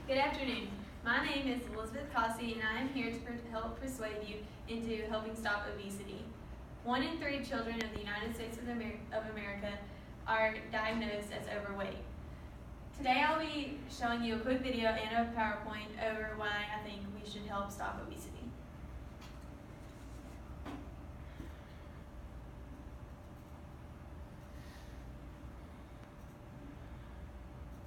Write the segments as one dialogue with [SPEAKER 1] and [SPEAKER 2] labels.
[SPEAKER 1] Good afternoon. My name is Elizabeth Cossey, and I am here to help persuade you into helping stop obesity. 1 in 3 children of the United States of America are diagnosed as overweight. Today I'll be showing you a quick video and a PowerPoint over why I think we should help stop obesity.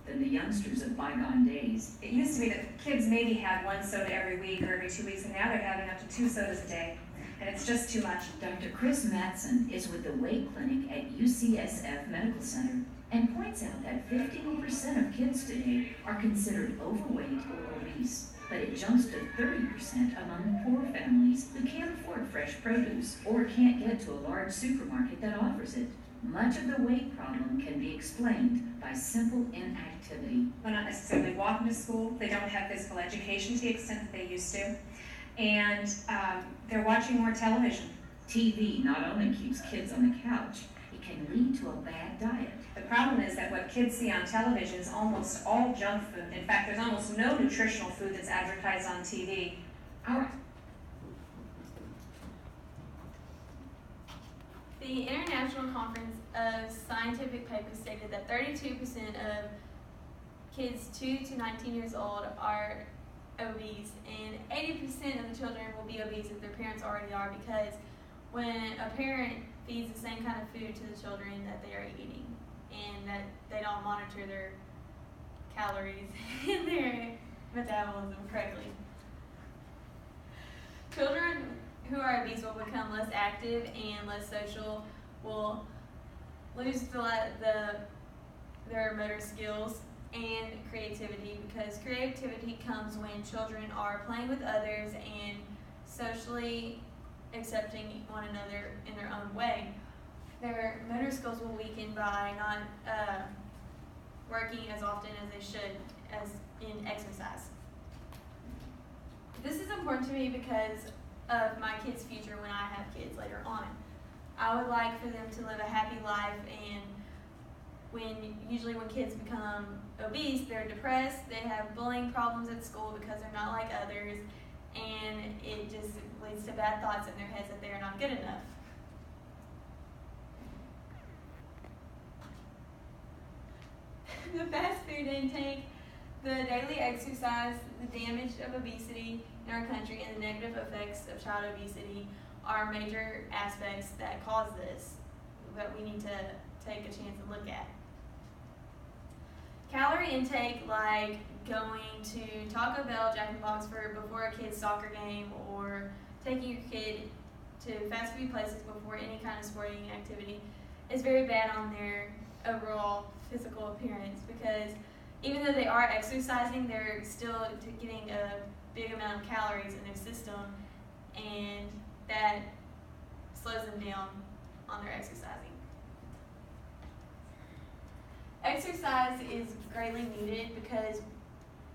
[SPEAKER 2] Than the youngsters of bygone days.
[SPEAKER 3] It used to be that kids maybe had 1 soda every week or every 2 weeks, and now they're having up to 2 sodas a day. And it's just too much.
[SPEAKER 2] Dr. Chris Matson is with the Weight Clinic at UCSF Medical Center and points out that 15% of kids today are considered overweight or obese, but it jumps to 30% among poor families who can't afford fresh produce or can't get to a large supermarket that offers it. Much of the weight problem can be explained by simple inactivity.
[SPEAKER 3] They're not necessarily walking to school. They don't have physical education to the extent that they used to. And they're watching more television.
[SPEAKER 2] TV not only keeps kids on the couch, it can lead to a bad diet.
[SPEAKER 3] The problem is that what kids see on television is almost all junk food. In fact, there's almost no nutritional food that's advertised on TV.
[SPEAKER 1] The International Conference of Scientific Papers stated that 32% of kids 2 to 19 years old are obese, and 80% of the children will be obese if their parents already are, because when a parent feeds the same kind of food to the children that they are eating, and that they don't monitor their calories and their metabolism correctly, children who are obese will become less active and less social, will lose their motor skills and creativity, because creativity comes when children are playing with others and socially accepting one another in their own way. Their motor skills will weaken by not working as often as they should as in exercise. This is important to me because of my kids' future when I have kids later on. I would like for them to live a happy life, and usually when kids become obese, they're depressed, they have bullying problems at school because they're not like others, and it just leads to bad thoughts in their heads that they are not good enough. The fast food intake, the daily exercise, the damage of obesity in our country, and the negative effects of child obesity are major aspects that cause this that we need to take a chance and look at. Calorie intake, like going to Taco Bell, Jack in the Box before a kid's soccer game, or taking your kid to fast food places before any kind of sporting activity, is very bad on their overall physical appearance, because even though they are exercising, they're still getting a big amount of calories in their system, and that slows them down on their exercising. Exercise is greatly needed because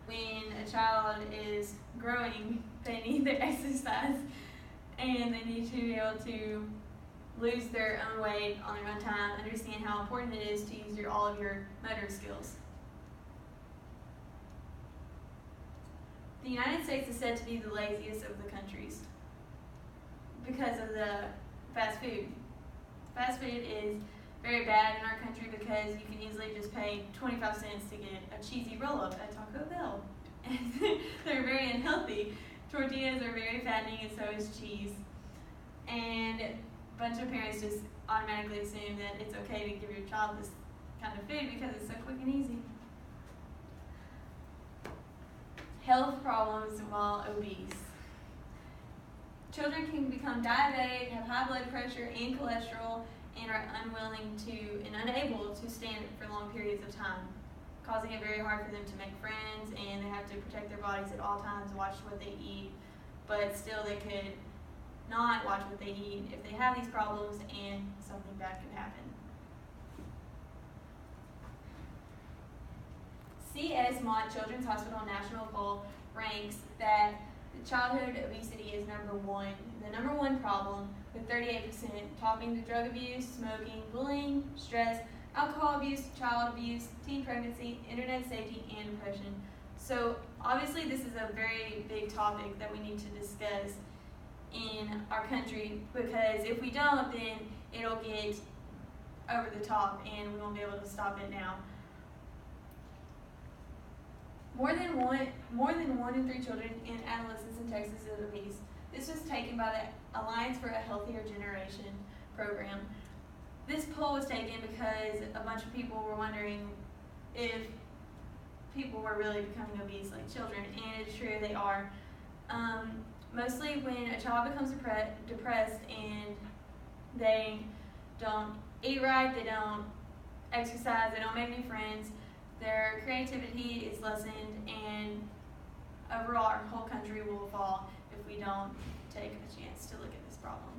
[SPEAKER 1] when a child is growing, they need their exercise, and they need to be able to lose their own weight on their own time, understand how important it is to use all of your motor skills. The United States is said to be the laziest of the countries because of the fast food. Fast food is very bad in our country because you can easily just pay 25 cents to get a cheesy roll-up at Taco Bell. And they're very unhealthy. Tortillas are very fattening, and so is cheese. And a bunch of parents just automatically assume that it's okay to give your child this kind of food because it's so quick and easy. Health problems while obese. Children can become diabetic, have high blood pressure and cholesterol, and are unwilling to and unable to stand for long periods of time, causing it very hard for them to make friends, and they have to protect their bodies at all times, watch what they eat, but still they could not watch what they eat if they have these problems, and something bad could happen. C.S. Mott Children's Hospital National Poll ranks that childhood obesity is the number one problem, with 38% topping the drug abuse, smoking, bullying, stress, alcohol abuse, child abuse, teen pregnancy, internet safety, and depression. So obviously this is a very big topic that we need to discuss in our country, because if we don't, then it'll get over the top and we won't be able to stop it now. More than one in 3 children and adolescents in Texas is obese. This was taken by the Alliance for a Healthier Generation program. This poll was taken because a bunch of people were wondering if people were really becoming obese like children, and it's true, they are. Mostly when a child becomes depressed and they don't eat right, they don't exercise, they don't make new friends, their creativity is lessened, and overall our whole country will fall if we don't take a chance to look at this problem.